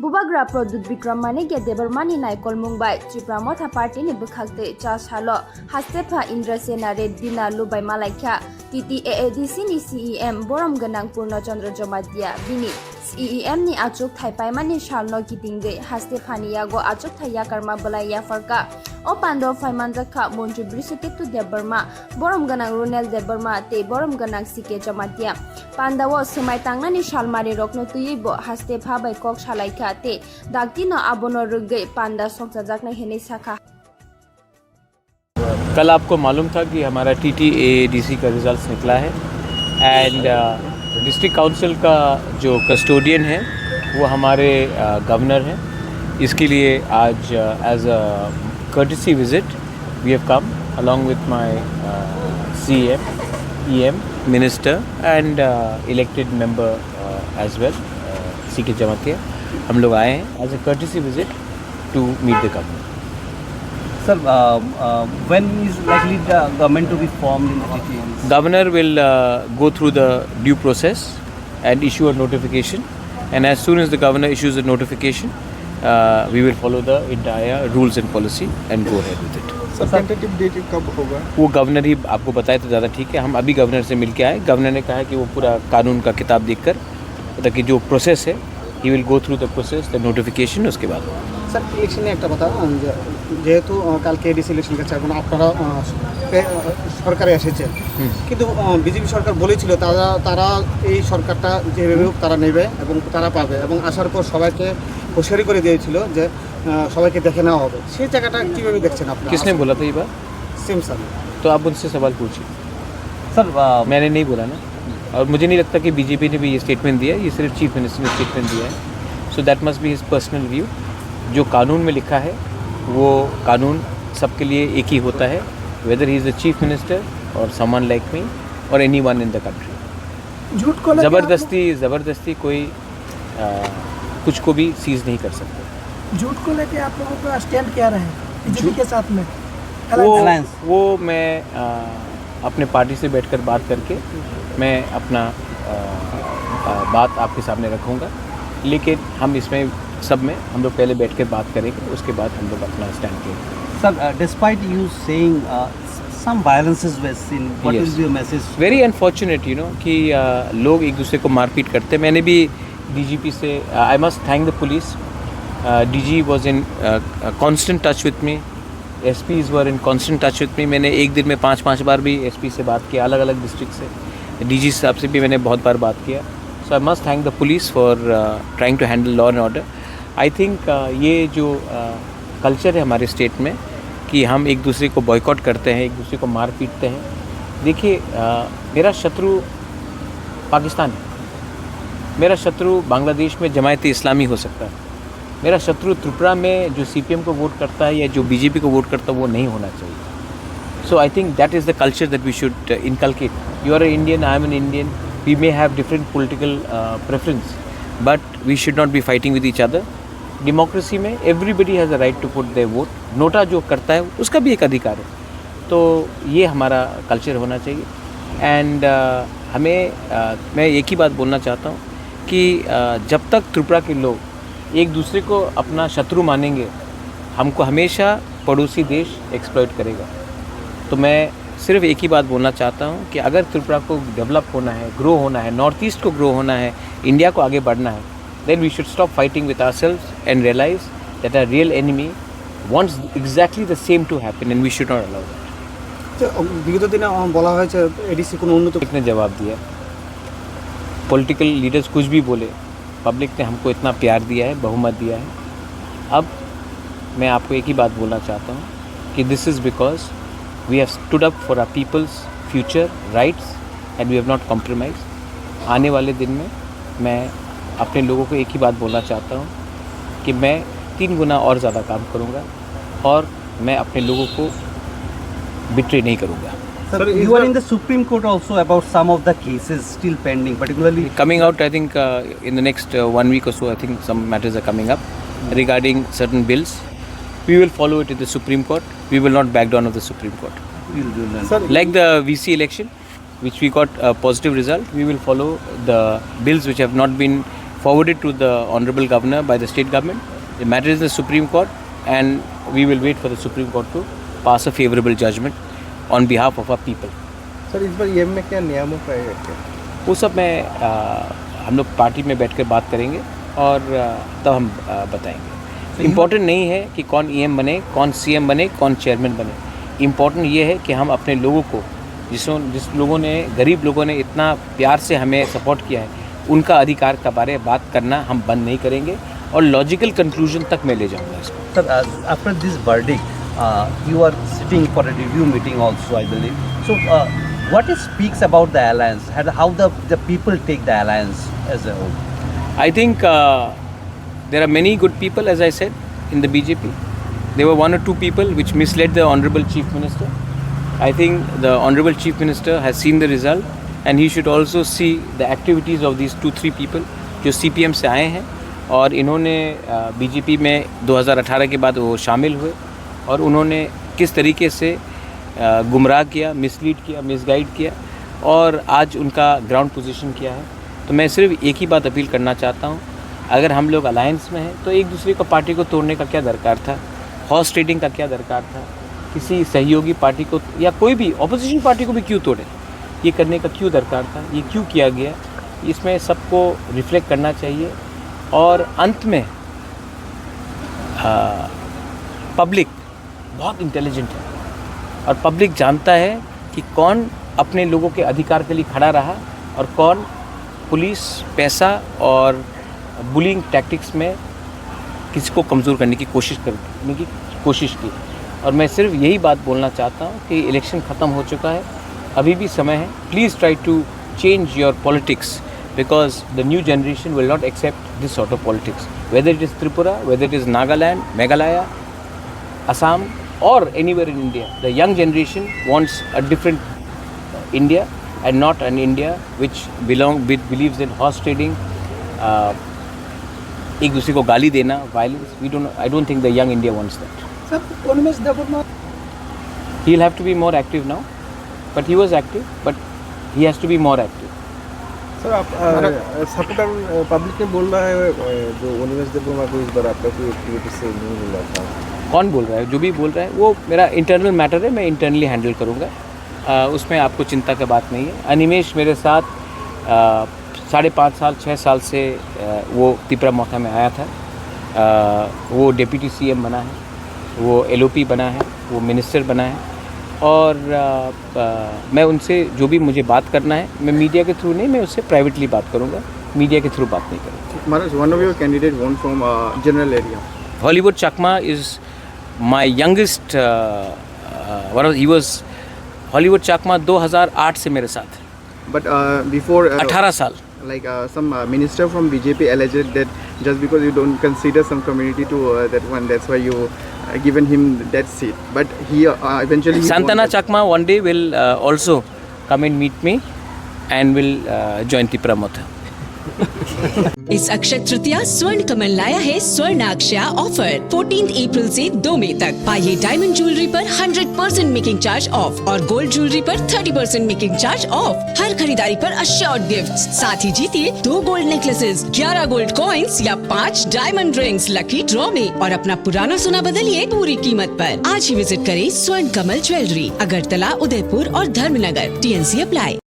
Bubagra Produt Bikramani ke Debarmani Naikol Mumbai Tripura Motha Party ni bukhakte Charles Halo Hastepa Indra Sena Reddina Lubai Malaikha TTAADC ni CEM Borom Ganang Purno Chandra Jomatia Bini CEM ni achuk thaipai mani shalno kitingde Hastepa ni yago achuk thaya karma balaya farka O Pando Faimanjaka Monju Brisuketu Debarma Borom Ganang Runel Debarma te Borom Ganang Sike Jomatia Pandawo Semai Tangnani Shalmari Rokno Tuyibo Hastepa by Kok Shalaika te Daktino Abono Ruge Panda Soksajakna Hene Saka कल आपको मालूम था कि हमारा TTAADC का result निकला है and district council का जो कस्टोडियन है वो हमारे गवर्नर हैं। इसके लिए आज as a courtesy visit we have come along with my CM, EM, Minister and elected member as well, CK Jamatia। हम लोग आए हैं as a courtesy visit to meet the governor। Sir, when is likely the government to be formed in the TTAADC? Governor will go through the due process and issue a notification, and as soon as the governor issues a notification, we will follow the entire rules and policy and go ahead with it. Sir tentative date कब होगा? वो governor ही आपको बताए तो ज़्यादा ठीक है। हम अभी गवर्नर से मिल के आए। गवर्नर ने कहा है कि वो पूरा कानून का किताब देखकर मतलब कि जो प्रोसेस है he will go through the process the notification उसके बाद। স্যার ইলেকশনে একটা কথা যেহেতু কালকে এডিসি ইলেকশন কাছে এখন আপনারা সরকারে এসেছেন কিন্তু বিজেপি সরকার বলেছিল তারা এই সরকারটা যেভাবে হোক তারা নেবে এবং তারা পাবে এবং আসার পর সবাইকে হুঁশিয়ারি করে দিয়েছিল যে সবাইকে দেখে নেওয়া হবে। সেই জায়গাটা কীভাবে দেখছেন আপনারা? किसने बोला था ये बात? Same sir. तो आप उनसे सवाल पूछिए। सर मैंने नहीं बोला ना, और मुझे नहीं लगता कि बीजेपी ने भी ये स्टेटमेंट दिया है। ये सिर्फ चीफ मिनिस्टर ने स्टेटमेंट दिया है। So that must be his personal view. जो कानून में लिखा है वो कानून सबके लिए एक ही होता है, weather he is the chief minister और समवन लाइक मी और any one in the country. झूठ को ज़बरदस्ती कोई कुछ को भी सीज नहीं कर सकते। झूठ को लेके आप लोगों का स्टैंड क्या रहे बीजेपी के साथ में? वो मैं अपने पार्टी से बैठकर बात करके मैं अपना बात आपके सामने रखूँगा, लेकिन हम इसमें सब में हम लोग पहले बैठ कर बात करेंगे, उसके बाद हम लोग अपना स्टैंड लेंगे। Sir, despite you saying some violences were seen, what is your message? Very unfortunate, you know, कि लोग एक दूसरे को मारपीट करते हैं। मैंने भी DGP से I must thank the police. DG was in constant touch with me. SPs were in constant touch with me. मैंने एक दिन में 5 बार भी SP से बात किया, अलग अलग डिस्ट्रिक्ट से। DG साहब से भी मैंने बहुत बार बात किया। So I must thank the police for trying to handle law and order. I think ये जो कल्चर है हमारे स्टेट में कि हम एक दूसरे को बॉयकॉट करते हैं, एक दूसरे को मार पीटते हैं। देखिए मेरा शत्रु पाकिस्तान है, मेरा शत्रु बांग्लादेश में जमायत इस्लामी हो सकता है, मेरा शत्रु त्रिपुरा में जो CPM को वोट करता है या जो BJP को वोट करता है वो नहीं होना चाहिए। So I think that is the culture that we should inculcate. You are a Indian, I am an Indian, we may have different political preference but we should not be fighting with each other. Democracy में everybody has a right to put their vote. NOTA जो करता है उसका भी एक अधिकार है, तो ये हमारा कल्चर होना चाहिए। एंड हमें मैं एक ही बात बोलना चाहता हूँ कि जब तक त्रिपुरा के लोग एक दूसरे को अपना शत्रु मानेंगे, हमको हमेशा पड़ोसी देश एक्सप्लॉइट करेगा। तो मैं सिर्फ एक ही बात बोलना चाहता हूँ कि अगर त्रिपुरा को डेवलप होना है, ग्रो होना है, नॉर्थ ईस्ट को ग्रो होना है, इंडिया को आगे बढ़ना है, then we should stop fighting with ourselves and realize that our real enemy wants exactly the same to happen and we should not allow that. বিগত দিনে বলা হয়েছে এডিসি কোনো উন্নত ने जवाब दिया, पॉलिटिकल लीडर्स कुछ भी बोले, पब्लिक ने हमको इतना प्यार दिया है, बहुमत दिया है। अब मैं आपको एक ही बात बोलना चाहता हूँ कि this is because we have stood up for our peoples future rights and we have not compromise. आने वाले दिन में मैं अपने लोगों को एक ही बात बोलना चाहता हूँ कि मैं 3 गुना और ज़्यादा काम करूँगा और मैं अपने लोगों को बिट्रे नहीं करूँगा। Sir, you are in the Supreme Court also about some of the cases still pending, particularly coming out. I think in the next 1 week or so, I think some matters are coming up regarding certain bills. We will follow it in the Supreme Court. We will not back down of the Supreme Court. Like the VC election, which we got a positive result, we will follow the bills which have not been forwarded to the Honorable Governor by the state government. The matter is in the Supreme Court, and we will wait for the Supreme Court to pass a favorable judgment on behalf of our people. Sir इस बार EM में क्या नियामक रहेगा? वो सब में हम लोग पार्टी में बैठकर बात करेंगे और तब हम बताएंगे. इम्पोर्टेंट नहीं है कि कौन ईएम बने, कौन सीएम बने, कौन चेयरमैन बने. इम्पोर्टेंट ये है कि हम अपने लोगों को, जिस लोगों ने, गरीब लोगों ने इतना प्यार से हमें सपोर्ट किया है, उनका अधिकार के बारे में बात करना हम बंद नहीं करेंगे और लॉजिकल कंक्लूजन तक मैं ले जाऊंगा इसको. Sir, after this verdict, you are sitting for a review meeting also, I believe. So, what it speaks about the alliance, and how the people take the alliance as a whole? I think there are many good people, as I said, in the BJP. There were one or two people which misled the Honorable Chief Minister. I think the Honorable Chief Minister has seen the result, and he should also see the activities of these 2-3 people जो CPM से आए हैं और इन्होंने BJP में 2018 के बाद वो शामिल हुए और उन्होंने किस तरीके से गुमराह किया, मिसलीड किया, मिसगाइड किया और आज उनका ग्राउंड पोजीशन किया है. तो मैं सिर्फ एक ही बात अपील करना चाहता हूँ, अगर हम लोग अलायंस में हैं तो एक दूसरे को पार्टी को तोड़ने का क्या दरकार था, हॉर्स ट्रेडिंग का क्या दरकार था, किसी सहयोगी पार्टी को या कोई भी ऑपोजिशन पार्टी को भी क्यों तोड़े, ये करने का क्यों दरकार था, ये क्यों किया गया, इसमें सबको रिफ्लेक्ट करना चाहिए. और अंत में पब्लिक बहुत इंटेलिजेंट है और पब्लिक जानता है कि कौन अपने लोगों के अधिकार के लिए खड़ा रहा और कौन पुलिस, पैसा और बुलिंग टैक्टिक्स में किसी को कमज़ोर करने की कोशिश की. और मैं सिर्फ यही बात बोलना चाहता हूँ कि इलेक्शन ख़त्म हो चुका है, अभी भी समय है. Please try to change your politics because the new generation will not accept this sort of politics. Whether it is Tripura, whether it is Nagaland, Meghalaya, Assam or anywhere in India, the young generation wants a different India and not an India which believes in horse trading, एक दूसरे को गाली देना, violence. I don't think the young India wants that. Sir He'll have to be more active now, but he was active, but he has to be more active. Sir आप supporter public में बोल रहा है जो उन्मेष देववर्मा को इस बार आपका कोई एक्टिविटी से नहीं मिला था. कौन बोल रहा है? जो भी बोल रहा है वो मेरा इंटरनल मैटर है, मैं इंटरनली हैंडल करूँगा, उसमें आपको चिंता की बात नहीं है. अनिमेश मेरे साथ 5.5 साल 6 साल से वो त्रिपुरा मोथा में आया था. वो डिप्टी सीएम बना है, वो एलओपी बना है, वो मिनिस्टर बना है और मैं उनसे जो भी मुझे बात करना है, मैं मीडिया के थ्रू नहीं, मैं उससे प्राइवेटली बात करूँगा, मीडिया के थ्रू बात नहीं करूँगा. Maharaj, one of your candidate won from general area. Hollywood Chakma is my youngest he was Hollywood Chakma 2008 से मेरे साथ. But before 18 साल. like some minister from BJP alleged that just because you don't consider some community to that one, that's why you given him that seat. But he eventually he won Santana that. Chakma one day will also come and meet me and will join Tripura Motha. इस अक्षय तृतीया स्वर्ण कमल लाया है स्वर्णाक्षया offer 14 अप्रैल से 2 मई तक. पाइए diamond jewellery पर 100% making charge of और gold jewellery पर 30% मेकिंग चार्ज ऑफ. हर खरीदारी पर अश्योर्ड गिफ्ट्स. साथ ही जीतिए 2 गोल्ड नेकलेसेस, 11 गोल्ड कॉइन्स या 5 डायमंड रिंग्स लकी ड्रॉ में और अपना पुराना सोना बदलिए पूरी कीमत पर. आज ही विजिट करें स्वर्ण कमल ज्वेलरी, अगरतला, उदयपुर और धर्मनगर. TNC apply.